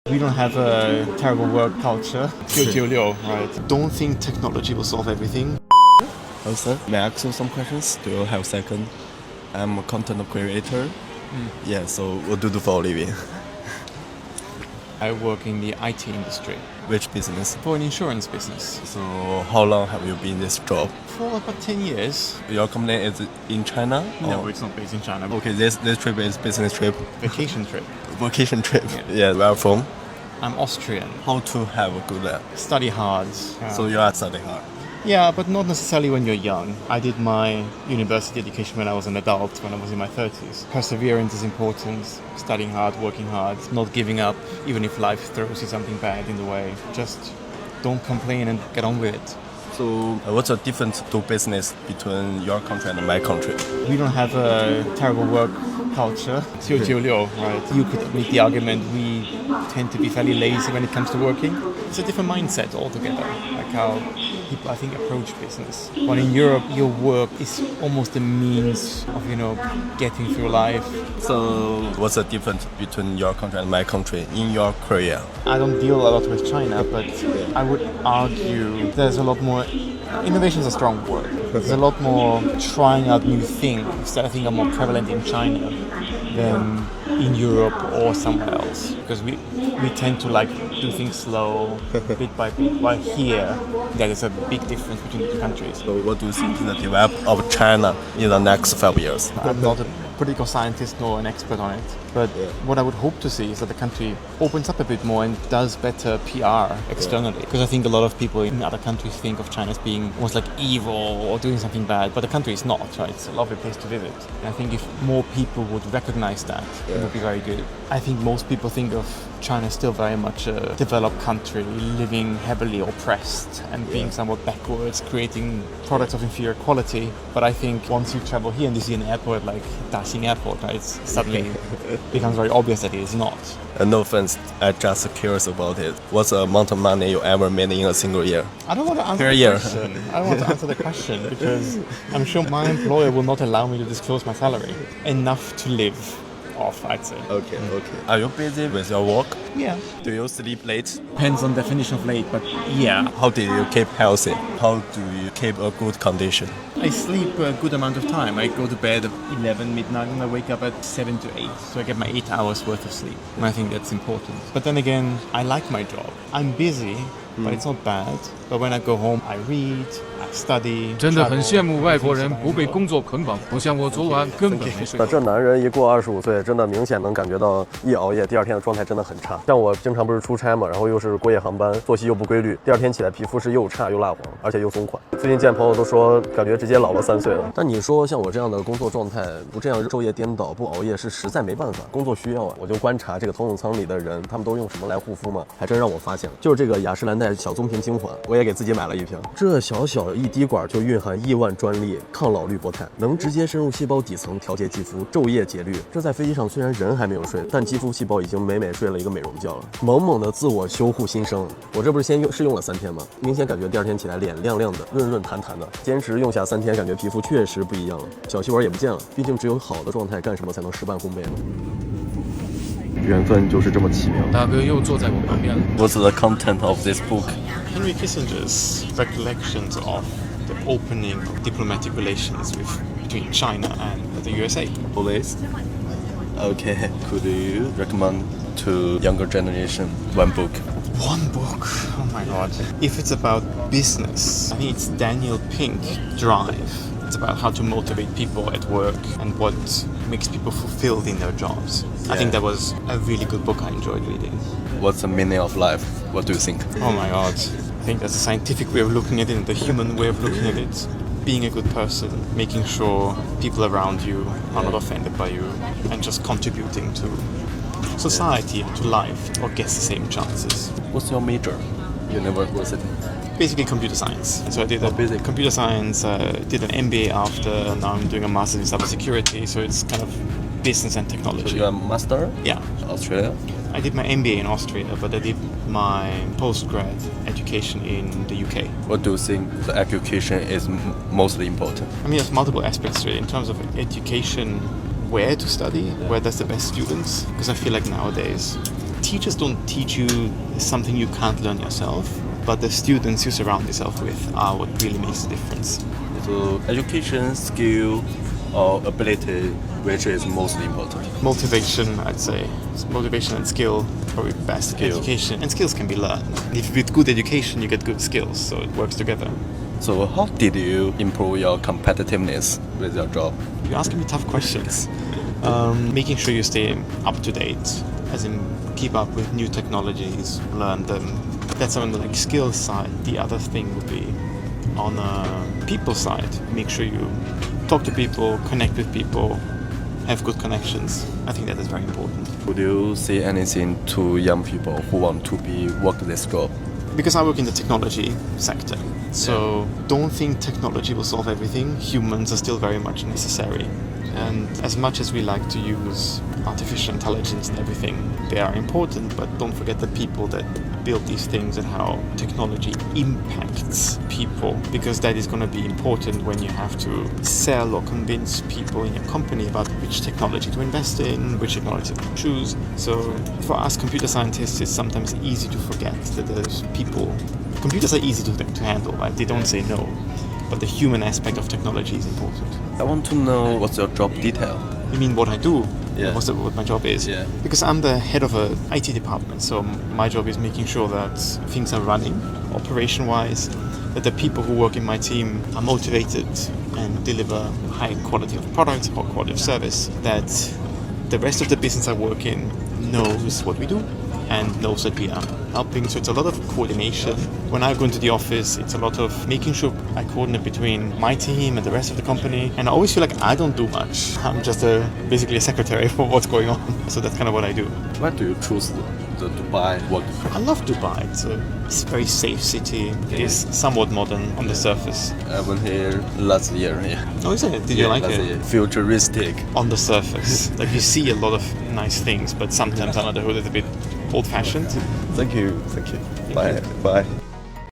We don't have a terrible work culture. 996, right? Don't think technology will solve everything. Hello, sir. May I ask you some questions? Do you have a second? I'm a content creator. Yeah, so what do you do for a living? I work in the IT industry Which business? for an insurance business So how long have you been in this job? for about 10 years. Your company is in China? No, Or- it's not based in China. Okay, this trip is business trip, Vacation trip. vacation trip. Yeah, where are you from? I'm Austrian. How to have a good Study hard. So you are studying hard. Yeah, but not necessarily when you're young. I did my university education when I was an adult, when I was in my 30s. Perseverance is important, studying hard, working hard, not giving up, even if life throws you something bad in the way. Just don't complain and get on with it. So what's the difference to business between your country and my country? We don't have a terrible work culture. 996, right? You could make the argument we tend to be fairly lazy when it comes to working. It's a different mindset altogether, like how people, I think, approach business. When in Europe, your work is almost a means of, getting through life. So what's the difference between your country and my country in your career? I don't deal a lot with China, but I would argue there's a lot more. Innovation is a strong word. There's a lot more trying out new things that I think are more prevalent in China than in Europe or somewhere else. Because we tend to do things slow, bit by bit. While here, there is a big difference between the two countries. So what do you think is the development of China in the next 5 years? I'm not a political scientist nor an expert on it, but what I would hope to see is that the country opens up a bit more and does better PR externally. Because I think a lot of people in other countries think of China as being almost like evil or doing something bad, but the country is not, right? It's a lovely place to visit. And I think if more people would recognize that, it would be very good. I think most people think of China still very much a developed country, living heavily oppressed and being somewhat backwards, creating products of inferior quality. But I think once you travel here and you see an airport like Daxing Airport, right, it suddenly becomes very obvious that it is not. No offense, I'm just curious about it. What's the amount of money you ever made in a single year? I don't want to answer Per the year. question. I don't want to answer the question because I'm sure my employer will not allow me to disclose my salary. Enough to live off, I'd say. Okay. Are you busy with your work? Yeah. Do you sleep late? Depends on definition of late, but yeah. How do you keep healthy? How do you keep a good condition? I sleep a good amount of time. I go to bed at 11 midnight and I wake up at 7 to 8. So I get my 8 hours worth of sleep. And I think that's important. But then again, I like my job. I'm busy, but it's not bad. But when I go home, I read, I study. 真的很羡慕外国人不被工作捆绑，不像我昨晚根本没睡那。这男人一过25岁，真的明显能感觉到一熬夜，第二天的状态真的很差。像我经常不是出差嘛，然后又是过夜航班，作息又不规律，第二天起来皮肤是又差又蜡黄，而且又松垮。最近见朋友都说，感觉直接老了3岁了。但你说像我这样的工作状态，不这样昼夜颠倒，不熬夜是实在没办法，工作需要啊。我就观察这个头等舱里的人，他们都用什么来护肤嘛，还真让我发现了，就是这个雅诗兰黛小棕瓶精华，我也给自己买了一瓶。这小小一滴管就蕴含亿万专利抗老滤波肽，能直接深入细胞底层调节肌肤，昼夜节律。这在飞机上虽然人还没有睡，但肌肤细胞已经美美睡了一个美容觉了，猛猛的自我修护新生。我这不是先试用了3天吗？明显感觉第二天起来脸亮亮的，润润弹弹的。坚持用下3天，感觉皮肤确实不一样了，小细纹也不见了。毕竟只有好的状态，干什么才能事半功倍呢？缘分就是这么奇妙。大哥又坐在我旁边了。 What's the content of this book? Henry Kissinger's recollections of the opening of diplomatic relations between China and the USA. Police? Okay. Could you recommend to younger generation one book? One book? Oh my god. If it's about business, I think it's Daniel Pink, Drive. It's about how to motivate people at work and what makes people fulfilled in their jobs. I think that was a really good book I enjoyed reading. What's the meaning of life? What do you think? Oh my god. I think that's a scientific way of looking at it and the human way of looking at it. Being a good person, making sure people around you are not offended by you, and just contributing to society, to life, or gets the same chances. What's your major? University. Basically computer science. So I did basic. computer science, did an MBA after, now I'm doing a master's in cybersecurity, so it's kind of business and technology. So you're a master? Yeah. Australia? I did my MBA in Austria, but I did my postgrad education in the UK. What do you think the education is mostly important? I mean, there's multiple aspects to it in terms of education, where to study, where there's the best students, because I feel like nowadays teachers don't teach you something you can't learn yourself, but the students you surround yourself with are what really makes the difference. So education, skill, or ability, which is mostly important? Motivation, I'd say. Motivation and skill, probably best. Skill. Education and skills can be learned. If with good education, you get good skills, so it works together. So how did you improve your competitiveness with your job? You're asking me tough questions. Making sure you stay up to date, as in keep up with new technologies, learn them. That's on the skill side. The other thing would be on the people side. Make sure you talk to people, connect with people, have good connections. I think that is very important. Would you say anything to young people who want to work this job? Because I work in the technology sector, so don't think technology will solve everything. Humans are still very much necessary. And as much as we like to use artificial intelligence and everything, they are important, but don't forget the people that build these things and how technology impacts people, because that is going to be important when you have to sell or convince people in your company about which technology to invest in, which technology to choose. So for us computer scientists, it's sometimes easy to forget that there's people. Computers are easy to handle, right? They don't say no. But the human aspect of technology is important. I want to know what's your job detail. You mean what I do? Yeah. What my job is? Yeah. Because I'm the head of a IT department, so my job is making sure that things are running operation-wise, that the people who work in my team are motivated and deliver high quality of products, high quality of service, that the rest of the business I work in knows what we do and knows that we are helping. So it's a lot of coordination. When I go into the office, it's a lot of making sure I coordinate between my team and the rest of the company. And I always feel like I don't do much. I'm just basically a secretary for what's going on. So that's kind of what I do. Why do you choose the Dubai work? I love Dubai. It's a very safe city. It is somewhat modern on the surface. I went here last year. Yeah. Oh, is it? Did you like last it? year. Futuristic. On the surface. Like you see a lot of nice things, but sometimes under the hood it's a bit old-fashioned. Thank you. Bye. Bye.